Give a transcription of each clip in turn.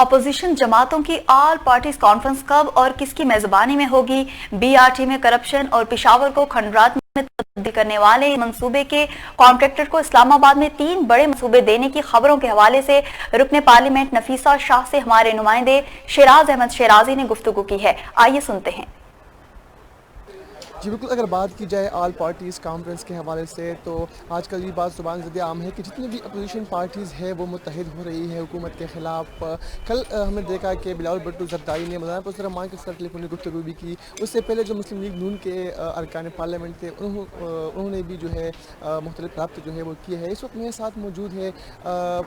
Opposition जमातों की all parties conference कब और किसकी मेजबानी में होगी? बीआरटी में करप्शन और पेशावर को खंडरात में तब्दील करने वाले मंसूबे के कॉन्ट्रैक्टर को इस्लामाबाद में 3 बड़े मंसूबे देने की खबरों के हवाले से रुकने पार्लियामेंट नफीसा शाह से हमारे नुमाइंदे शेराज अहमद शेराजी ने गुफ्तगू की है। आइए सुनते हैं। जी बिल्कुल, अगर बात की जाए ऑल पार्टीज़ कॉन्फ्रेंस के हवाले से तो आजकल ये बात ज़ुबान ज़द आम है कि जितनी भी अपोजिशन पार्टीज़ है वो मुत्तहिद हो रही है हुकूमत के ख़िलाफ़। कल हमने देखा कि बिलावल भुट्टो ज़रदारी ने मौलाना पुरसर रहमान के साथ टेलीफोनिक गुफ्तगू भी की। उससे पहले जो मुस्लिम लीग नून के अरकान पार्लियामेंट थे उन्होंने भी जो है मुख्तलिफ राब्ते जो है वो किए हैं। इस वक्त मेरे साथ मौजूद है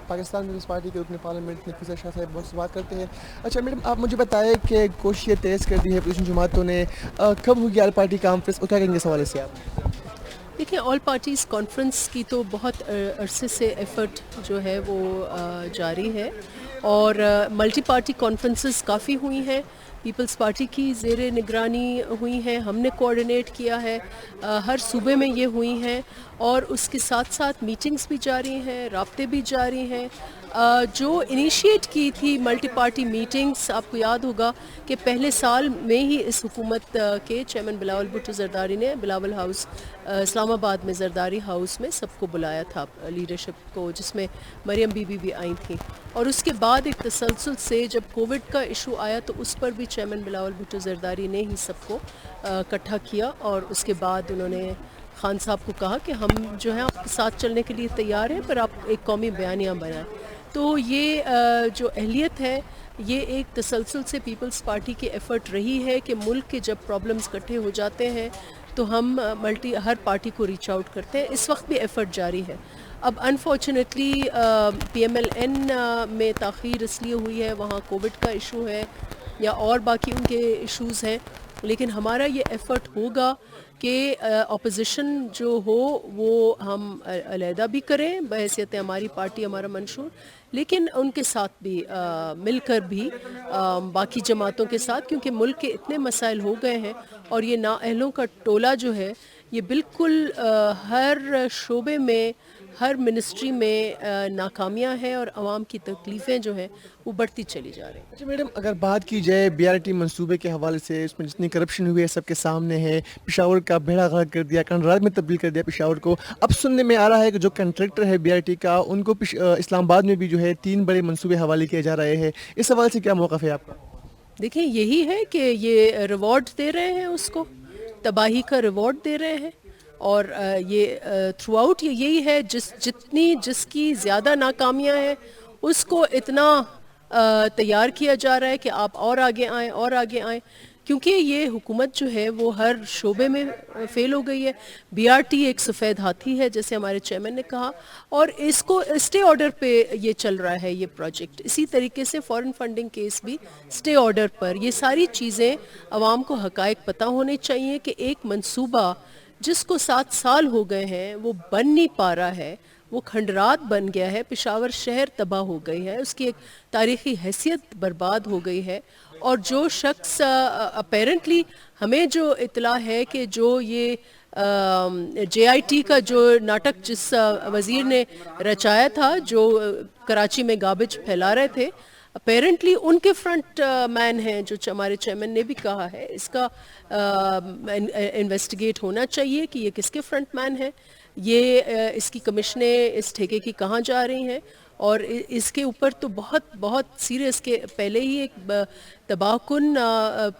पाकिस्तान पीपल्स पार्टी के रुकन पार्लियामेंट नफीसा शाह साहब, बहुत बात करते हैं। अच्छा मैडम, आप मुझे बताएं कि कोशिशें तेज़ कर दी है अपोजिशन जमातों ने, कब होगी ऑल पार्टी कॉन्फ्रेंस और क्या करेंगे इस हवाले से आप? देखिए, ऑल पार्टीज़ कॉन्फ्रेंस की तो बहुत अरसे से एफ़र्ट जो है वो जारी है और मल्टी पार्टी कॉन्फ्रेंसेस काफ़ी हुई हैं। पीपल्स पार्टी की ज़ेरे निगरानी हुई हैं, हमने कोऑर्डिनेट किया है, हर सूबे में ये हुई हैं और उसके साथ साथ मीटिंग्स भी जारी हैं, राब्ते भी जारी हैं। जो इनिशिएट की थी मल्टी पार्टी मीटिंग्स, आपको याद होगा कि पहले साल में ही इस हुकूमत के चेयरमैन बिलावल भुट्टो ज़रदारी ने बिलावल हाउस इस्लामाबाद में ज़रदारी हाउस में सबको बुलाया था लीडरशिप को, जिसमें मरियम बीबी भी आई थी। और उसके बाद एक तसलसल से जब कोविड का इशू आया तो उस पर भी चेयरमैन बिलावल भुट्टो ज़रदारी ने ही सबको इकट्ठा किया और उसके बाद उन्होंने खान साहब को कहा कि हम जो है आपके साथ चलने के लिए तैयार हैं, पर आप एक कौमी बयानिया बनाएं। तो ये जो अहलियत है ये एक तसलसल से पीपल्स पार्टी की एफ़र्ट रही है कि मुल्क के जब प्रॉब्लम्स इकट्ठे हो जाते हैं तो हम हर पार्टी को रीच आउट करते हैं। इस वक्त भी एफ़र्ट जारी है। अब अनफॉर्चुनेटली PMLN में ताख़ीर इसलिए हुई है, वहाँ कोविड का इशू है या और बाकी उनके इश्यूज़ हैं, लेकिन हमारा ये एफ़र्ट होगा कि अपोजिशन जो हो वो हम अलहदा भी करें बहैसियत हमारी पार्टी, हमारा मंशूर, लेकिन उनके साथ भी मिलकर भी बाकी जमातों के साथ, क्योंकि मुल्क के इतने मसाइल हो गए हैं और ये नाअहलों का टोला जो है ये बिल्कुल हर शोबे में, हर मिनिस्ट्री में नाकामियाँ हैं और आवाम की तकलीफ़ें जो हैं वो बढ़ती चली जा रही हैं। अच्छा मैडम, अगर बात की जाए BRT मंसूबे के हवाले से, इसमें जितनी करप्शन हुई है सबके सामने है। पेशावर का बेड़ा गर्क कर दिया, खंडरात में तब्दील कर दिया पेशावर को। अब सुनने में आ रहा है कि जो कंट्रैक्टर है BRT का, उनको इस्लामाबाद में भी जो है 3 बड़े मंसूबे हवाले किए जा रहे हैं। इस हवाले से क्या मौक़िफ़ है आपका? देखिए, यही है कि ये रिवॉर्ड दे रहे हैं, उसको तबाही का रिवॉर्ड दे रहे हैं और ये थ्रू आउट यही है, जिसकी ज़्यादा नाकामियाँ हैं उसको इतना तैयार किया जा रहा है कि आप और आगे आएँ और आगे आएँ, क्योंकि ये हुकूमत जो है वो हर शोबे में फ़ेल हो गई है। BRT एक सफ़ेद हाथी है जैसे हमारे चेयरमैन ने कहा, और इसको स्टे ऑर्डर पे ये चल रहा है ये प्रोजेक्ट। इसी तरीके से फॉरेन फंडिंग केस भी स्टे ऑर्डर पर। ये सारी चीज़ें आवाम को हक़ाइक़ पता होने चाहिए कि एक मंसूबा जिसको 7 साल हो गए हैं वो बन नहीं पा रहा है, वो खंडरात बन गया है, पेशावर शहर तबाह हो गई है, उसकी एक तारीख़ी हैसियत बर्बाद हो गई है। और जो शख्स अपेरेंटली हमें जो इतला है कि जो ये JIT का जो नाटक जिस वज़ीर ने रचाया था, जो कराची में गार्बेज फैला रहे थे, अपेरेंटली उनके फ्रंट मैन हैं, जो हमारे चेयरमैन ने भी कहा है इसका इन्वेस्टिगेट होना चाहिए कि ये किसके फ्रंट मैन है, ये इसकी कमिशनें इस ठेके की कहाँ जा रही हैं। और इसके ऊपर तो बहुत बहुत सीरियस के पहले ही एक तबाहकुन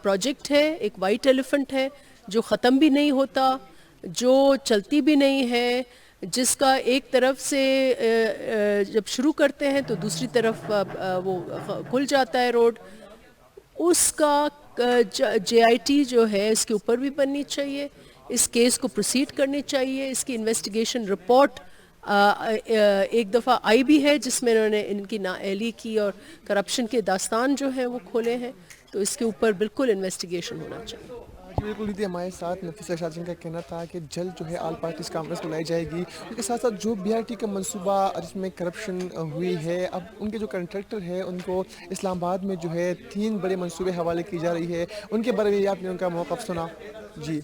प्रोजेक्ट है, एक वाइट एलिफेंट है जो ख़त्म भी नहीं होता, जो चलती भी नहीं है, जिसका एक तरफ से जब शुरू करते हैं तो दूसरी तरफ वो खुल जाता है रोड। उसका JIT जो है इसके ऊपर भी बननी चाहिए, इस केस को प्रोसीड करनी चाहिए। इसकी इन्वेस्टिगेशन रिपोर्ट एक दफ़ा आई भी है जिसमें इन्होंने इनकी नाअहली की और करप्शन के दास्तान जो हैं वो खोले हैं, तो इसके ऊपर बिल्कुल इन्वेस्टिगेशन होना चाहिए। बिल्कुल दीदी, हमारे साथ नफीसा शाह का कहना था कि जल्द जो है ऑल पार्टीज़ कॉन्फ्रेंस बुलाई जाएगी। उसके साथ साथ जो BRT का मंसूबा जिसमें करप्शन हुई है, अब उनके जो कंट्रैक्टर है उनको इस्लामाबाद में जो है 3 बड़े मंसूबे हवाले की जा रही है, उनके बारे में आपने उनका मौक़िफ़ सुना? जी